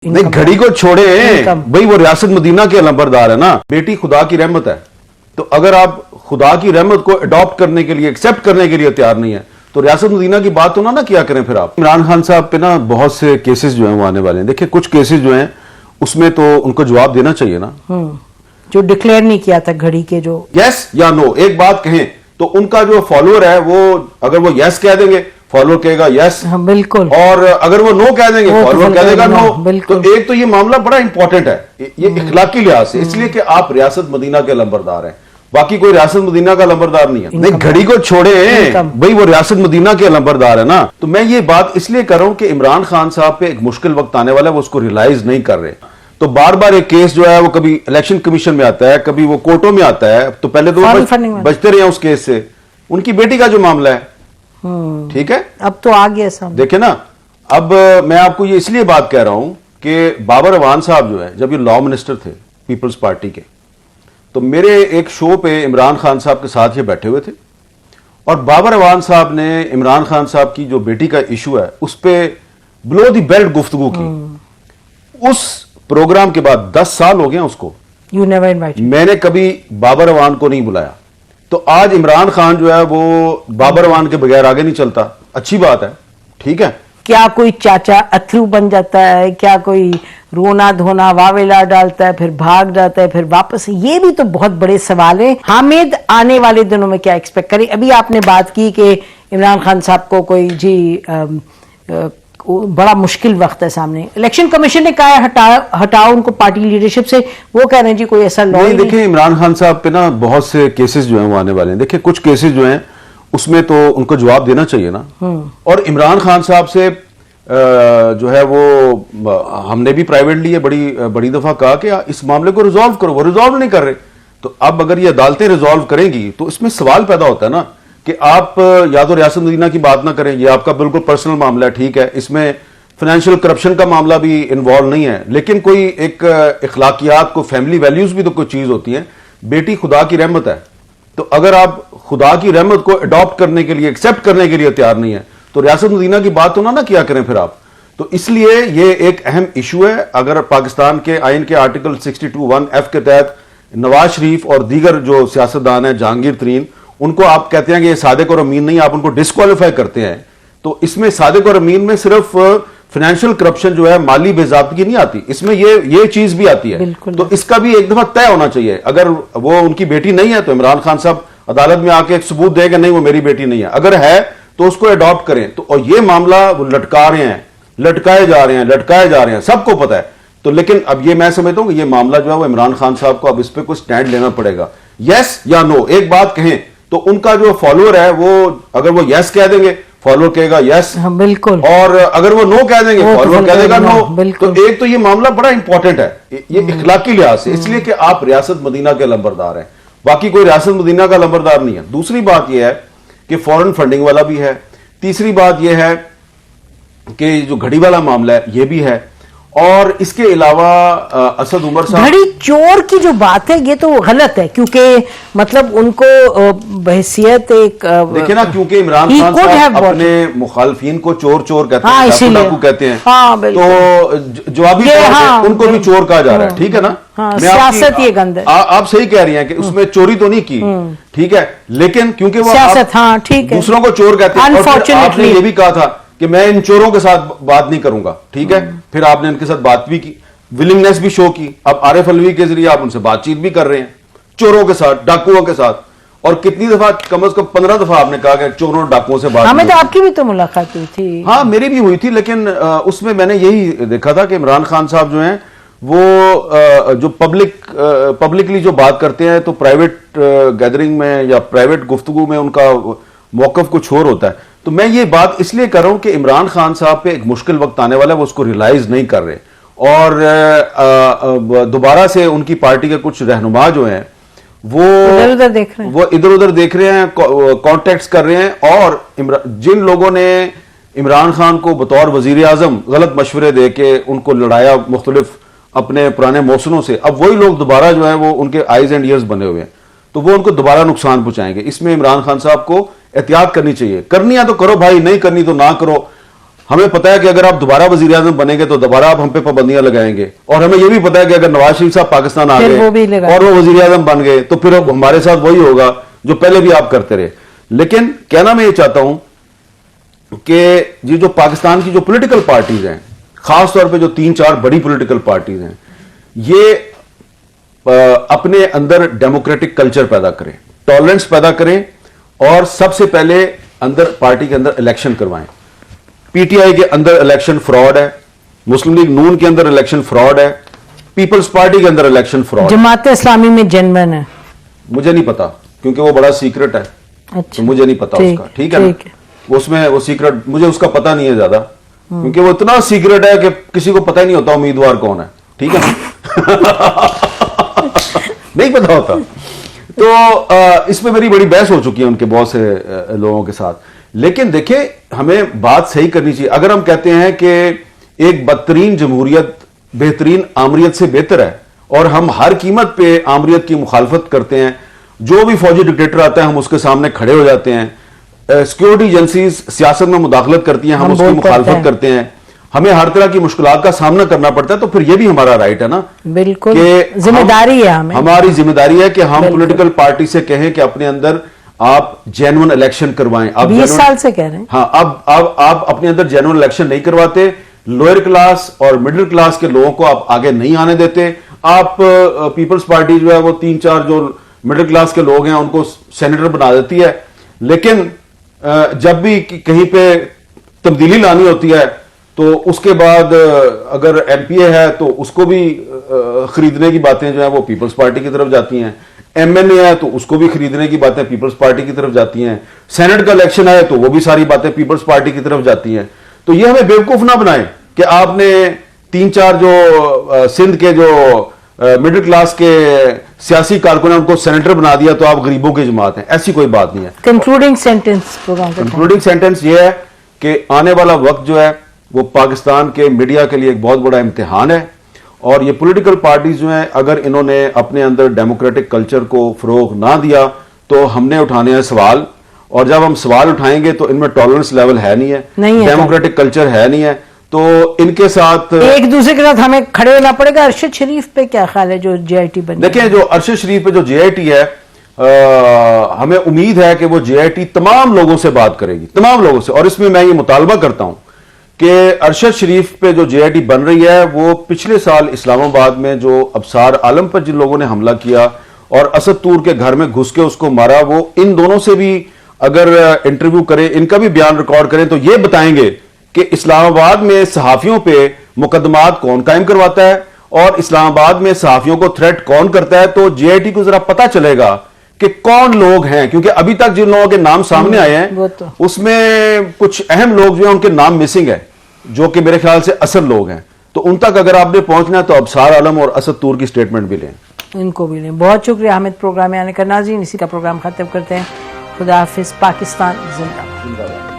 نہیں گھڑی کو چھوڑے بھئی وہ ریاست مدینہ کے علمبردار ہے نا. بیٹی خدا کی رحمت ہے, تو اگر آپ خدا کی رحمت کو اڈاپٹ کرنے کے لیے ایکسپٹ کرنے کے لیے تیار نہیں ہے تو ریاست مدینہ کی بات تو نہ کیا کریں پھر آپ. عمران خان صاحب پہ نا بہت سے کیسز جو ہیں وہ آنے والے ہیں. دیکھیں کچھ کیسز جو ہیں اس میں تو ان کو جواب دینا چاہیے نا, جو ڈکلیئر نہیں کیا تھا گھڑی کے, جو یس یا نو ایک بات کہیں تو ان کا جو فالوور ہے وہ اگر وہ یس کہہ دیں گے فالوور کہے گا یس, بالکل, اور اگر وہ نو کہہ دیں گے فالوور کہہ دے گا نو. تو ایک تو یہ معاملہ بڑا امپورٹنٹ ہے یہ اخلاقی لحاظ سے, اس لیے کہ آپ ریاست مدینہ کے علمبردار ہیں, باقی کوئی ریاست مدینہ کا علمبردار نہیں ہے. نہیں گھڑی کو چھوڑے بھئی وہ ریاست مدینہ کے علمبردار ہے نا. تو میں یہ بات اس لیے کر رہا ہوں کہ عمران خان صاحب پہ ایک مشکل وقت آنے والا ہے, وہ اس کو ریلائز نہیں کر رہے. تو بار بار ایک کیس جو ہے وہ کبھی الیکشن کمیشن میں آتا ہے, کبھی وہ کورٹوں میں آتا ہے, تو پہلے تو وہ بچتے رہے ہیں اس کیس سے. ان کی بیٹی کا جو معاملہ ہے ٹھیک ہے اب تو آ گیا سامنے. دیکھیں نا, اب میں آپ کو یہ اس لیے بات کہہ رہا ہوں کہ بابر اعوان صاحب جو ہے جب یہ لا منسٹر تھے پیپلز پارٹی کے, تو میرے ایک شو پہ عمران خان صاحب کے ساتھ یہ بیٹھے ہوئے تھے, اور بابر اعوان صاحب نے عمران خان صاحب کی جو بیٹی کا ایشو ہے اس پہ بلو دی بیلٹ گفتگو کی. اس پروگرام کے بعد 10 سال ہو گئے اس کو, میں نے کبھی بابر اعوان کو نہیں بلایا. تو آج عمران خان جو ہے وہ بابر اعوان کے بغیر آگے نہیں چلتا. اچھی بات ہے, ٹھیک ہے, کیا کوئی چاچا اتھرو بن جاتا ہے, کیا کوئی رونا دھونا واویلا ڈالتا ہے پھر بھاگ جاتا ہے پھر واپس, یہ بھی تو بہت بڑے سوال ہیں. حامد آنے والے دنوں میں کیا ایکسپیکٹ کریں؟ ابھی آپ نے بات کی کہ عمران خان صاحب کو کوئی بڑا مشکل وقت ہے سامنے. الیکشن کمیشن نے کہا ہے ہٹاؤ ان کو پارٹی لیڈرشپ سے, وہ کہہ رہے ہیں جی کوئی ایسا لا نہیں. دیکھیں عمران خان صاحب پہ نا بہت سے کیسز جو ہیں وہ آنے والے ہیں. دیکھیں کچھ کیسز جو ہیں اس میں تو ان کو جواب دینا چاہیے نا, اور عمران خان صاحب سے جو ہے وہ ہم نے بھی پرائیویٹلی بڑی دفعہ کہا کہ اس معاملے کو ریزالو کرو, وہ ریزالو نہیں کر رہے. تو اب اگر یہ عدالتیں ریزالو کریں گی تو اس میں سوال پیدا ہوتا ہے نا کہ آپ یا تو ریاست مدینہ کی بات نہ کریں, یہ آپ کا بالکل پرسنل معاملہ ہے, ٹھیک ہے, اس میں فائنینشیل کرپشن کا معاملہ بھی انوالو نہیں ہے, لیکن کوئی ایک اخلاقیات کو فیملی ویلیوز بھی تو کوئی چیز ہوتی ہیں. بیٹی خدا کی رحمت ہے, تو اگر آپ خدا کی رحمت کو اڈاپٹ کرنے کے لیے ایکسپٹ کرنے کے لیے تیار نہیں ہے تو ریاست مدینہ کی بات تو نہ کیا کریں پھر آپ. تو اس لیے یہ ایک اہم ایشو ہے. اگر پاکستان کے آئین کے آرٹیکل 62(1)(f) کے تحت نواز شریف اور دیگر جو سیاستدان ہیں جہانگیر ترین, ان کو آپ کہتے ہیں کہ یہ صادق اور امین نہیں, آپ ان کو ڈسکوالیفائی کرتے ہیں. تو اس میں صادق اور امین میں صرف فائنینشیل کرپشن جو ہے مالی بے ضابطگی نہیں آتی, اس میں یہ چیز بھی آتی ہے. تو اس کا بھی ایک دفعہ طے ہونا چاہیے. اگر وہ ان کی بیٹی نہیں ہے تو عمران خان صاحب عدالت میں آ کے ایک ثبوت دیں کہ نہیں وہ میری بیٹی نہیں ہے. اگر ہے تو اس کو اڈاپٹ کریں. تو اور یہ معاملہ وہ لٹکا رہے ہیں, لٹکائے جا رہے ہیں, سب کو پتا ہے. تو لیکن اب یہ میں سمجھتا ہوں کہ یہ معاملہ جو ہے وہ عمران خان صاحب کو اب اس پہ کوئی سٹینڈ لینا پڑے گا, یس یا نو. ایک بات کہیں تو ان کا جو فالوور ہے وہ اگر وہ یس کہہ دیں گے فالوور کہے گا یس, بالکل, اور اگر وہ نو کہہ دیں گے فالوور کہہ دے گا نو. تو ایک تو یہ معاملہ بڑا امپورٹنٹ ہے یہ اخلاقی لحاظ سے, اس لیے کہ آپ ریاست مدینہ کے علمبردار ہیں, باقی کوئی ریاست مدینہ کا علمبردار نہیں ہے. دوسری بات یہ ہے کہ فورن فنڈنگ والا بھی ہے. تیسری بات یہ ہے کہ جو گھڑی والا معاملہ ہے یہ بھی ہے. اور اس کے علاوہ اسد عمر صاحب, گھڑی چور کی جو بات ہے یہ تو غلط ہے, کیونکہ مطلب ان کو بحیثیت ایک دیکھیں نا, کیونکہ عمران خان صاحب اپنے مخالفین کو چور کہتے ہیں, ڈاکو کہتے ہیں, تو جوابی طور پہ ان کو بھی چور کہا جا رہا ہے, ٹھیک ہے نا. سیاست یہ گند ہے, آپ صحیح کہہ رہی ہیں کہ اس میں چوری تو نہیں کی, ٹھیک ہے, لیکن کیونکہ وہ دوسروں کو چور کہتے ہیں, اور آپ نے یہ بھی کہا تھا کہ میں ان چوروں کے ساتھ بات نہیں کروں گا, ٹھیک ہے, پھر آپ نے ان کے ساتھ بات بھی کی, ولنگنس بھی شو کی. اب عارف علوی کے ذریعے آپ ان سے بات چیت بھی کر رہے ہیں چوروں کے ساتھ, ڈاکوؤں کے ساتھ. اور کتنی دفعہ, کم از کم 15 دفعہ آپ نے کہا کہ چوروں اور ڈاکوؤں سے بات. ہمیں تو آپ کی بھی تو ملاقات ہوئی تھی. ہاں میری بھی ہوئی تھی, لیکن اس میں نے یہی دیکھا تھا کہ عمران خان صاحب جو ہیں وہ جو پبلکلی جو بات کرتے ہیں تو پرائیویٹ گیدرنگ میں یا پرائیویٹ گفتگو میں ان کا موقف کچھ اور ہوتا ہے. تو میں یہ بات اس لیے کر رہا ہوں کہ عمران خان صاحب پہ ایک مشکل وقت آنے والا ہے, وہ اس کو ریلائز نہیں کر رہے, اور دوبارہ سے ان کی پارٹی کے کچھ رہنما جو ہیں وہ ادھر ادھر دیکھ رہے ہیں, کانٹیکٹس کر رہے ہیں, اور جن لوگوں نے عمران خان کو بطور وزیر اعظم غلط مشورے دے کے ان کو لڑایا مختلف اپنے پرانے موسنوں سے, اب وہی لوگ دوبارہ جو ہیں وہ ان کے آئیز اینڈ ایئرز بنے ہوئے ہیں, تو وہ ان کو دوبارہ نقصان پہنچائیں گے. اس میں عمران خان صاحب کو احتیاط کرنی چاہیے. کرنی ہے تو کرو بھائی, نہیں کرنی تو نہ کرو. ہمیں پتا ہے کہ اگر آپ دوبارہ وزیر اعظم بنیں گے تو دوبارہ آپ ہم پہ پابندیاں لگائیں گے, اور ہمیں یہ بھی پتا ہے کہ اگر نواز شریف صاحب پاکستان آ گئے اور وہ وزیر اعظم بن گئے تو پھر ہمارے ساتھ وہی ہوگا جو پہلے بھی آپ کرتے رہے. لیکن کہنا میں یہ چاہتا ہوں کہ یہ جو پاکستان کی جو پولیٹیکل پارٹیز ہیں, خاص طور پہ جو 3-4 بڑی پولیٹیکل پارٹیز ہیں, یہ اپنے اندر ڈیموکریٹک کلچر پیدا کریں, ٹالرنس پیدا کریں, اور سب سے پہلے اندر پارٹی کے اندر الیکشن کروائیں. پی ٹی آئی کے اندر الیکشن فراڈ ہے, مسلم لیگ نون کے اندر الیکشن فراڈ ہے, پیپلز پارٹی کے اندر الیکشن فراڈ. جماعت اسلامی میں جنون ہے, مجھے نہیں پتا کیونکہ وہ بڑا سیکرٹ ہے. اچھا, مجھے نہیں پتا اس کا, ٹھیک ہے نا, اس میں وہ سیکرٹ مجھے اس کا پتا نہیں ہے زیادہ, کیونکہ وہ اتنا سیکرٹ ہے کہ کسی کو پتہ ہی نہیں ہوتا امیدوار کون ہے, ٹھیک ہے نہیں پتا ہوتا. تو اس میں میری بڑی بحث ہو چکی ہے ان کے بہت سے لوگوں کے ساتھ. لیکن دیکھیں ہمیں بات صحیح کرنی چاہیے. اگر ہم کہتے ہیں کہ ایک بدترین جمہوریت بہترین آمریت سے بہتر ہے, اور ہم ہر قیمت پہ آمریت کی مخالفت کرتے ہیں, جو بھی فوجی ڈکٹیٹر آتا ہے ہم اس کے سامنے کھڑے ہو جاتے ہیں, سیکورٹی ایجنسیز سیاست میں مداخلت کرتی ہیں ہم اس کی مخالفت کرتے ہیں, ہمیں ہر طرح کی مشکلات کا سامنا کرنا پڑتا ہے, تو پھر یہ بھی ہمارا رائٹ ہے نا, بالکل ذمہ داری ہے, ہماری ذمہ داری ہے کہ ہم پولیٹیکل پارٹی سے کہیں کہ اپنے اندر آپ جینون الیکشن کروائیں. 20 سال سے کہہ رہے ہیں. ہاں, اب آپ اپنے اندر جینون الیکشن نہیں کرواتے, لوئر کلاس اور مڈل کلاس کے لوگوں کو آپ آگے نہیں آنے دیتے. آپ پیپلز پارٹی جو ہے وہ 3-4 جو مڈل کلاس کے لوگ ہیں ان کو سینیٹر بنا دیتی ہے, لیکن جب بھی کہیں پہ تبدیلی لانی ہوتی ہے تو اس کے بعد اگر ایم پی اے ہے تو اس کو بھی خریدنے کی باتیں جو ہیں وہ پیپلز پارٹی کی طرف جاتی ہیں, ایم این اے ہے تو اس کو بھی خریدنے کی باتیں پیپلز پارٹی کی طرف جاتی ہیں, سینٹ کا الیکشن ہے تو وہ بھی ساری باتیں پیپلز پارٹی کی طرف جاتی ہیں. تو یہ ہمیں بیوقوف نہ بنائیں کہ آپ نے 3-4 جو سندھ کے جو مڈل کلاس کے سیاسی کارکن ہیں ان کو سینیٹر بنا دیا تو آپ غریبوں کی جماعت ہیں. ایسی کوئی بات نہیں ہے. کنکلوڈنگ سینٹنس یہ ہے کہ آنے والا وقت جو ہے وہ پاکستان کے میڈیا کے لیے ایک بہت بڑا امتحان ہے, اور یہ پولیٹیکل پارٹیز جو ہیں اگر انہوں نے اپنے اندر ڈیموکریٹک کلچر کو فروغ نہ دیا تو ہم نے اٹھانے ہیں سوال, اور جب ہم سوال اٹھائیں گے تو ان میں ٹالرنس لیول ہے نہیں ہے, ڈیموکریٹک کلچر ہے نہیں ہے, تو ان کے ساتھ ایک دوسرے کے ساتھ ہمیں کھڑے ہونا پڑے گا. ارشد شریف پہ کیا خیال ہے جو جے آئی ٹی بنے؟ دیکھیں جو ارشد شریف پہ جو جے آئی ٹی ہے, ہمیں امید ہے کہ وہ جے آئی ٹی تمام لوگوں سے بات کرے گی, تمام لوگوں سے. اور اس میں یہ مطالبہ کرتا ہوں کہ ارشد شریف پہ جو جے آئی ٹی بن رہی ہے وہ پچھلے سال اسلام آباد میں جو ابصار عالم پر جن لوگوں نے حملہ کیا اور اسد طور کے گھر میں گھس کے اس کو مارا, وہ ان دونوں سے بھی اگر انٹرویو کریں, ان کا بھی بیان ریکارڈ کریں تو یہ بتائیں گے کہ اسلام آباد میں صحافیوں پہ مقدمات کون قائم کرواتا ہے اور اسلام آباد میں صحافیوں کو تھریٹ کون کرتا ہے. تو جے آئی ٹی کو ذرا پتا چلے گا کہ کون لوگ ہیں, کیونکہ ابھی تک جن لوگوں کے نام سامنے آئے ہیں اس میں کچھ اہم لوگ جو ہیں ان کے نام مسنگ ہے, جو کہ میرے خیال سے اصل لوگ ہیں. تو ان تک اگر آپ نے پہنچنا ہے تو ابصار عالم اور اسد طور کی سٹیٹمنٹ بھی لیں, ان کو بھی لیں. بہت شکریہ حامد پروگرام میں آنے کا. ناظرین اسی کا پروگرام ختم کرتے ہیں. خدا حافظ. پاکستان زندہ باد.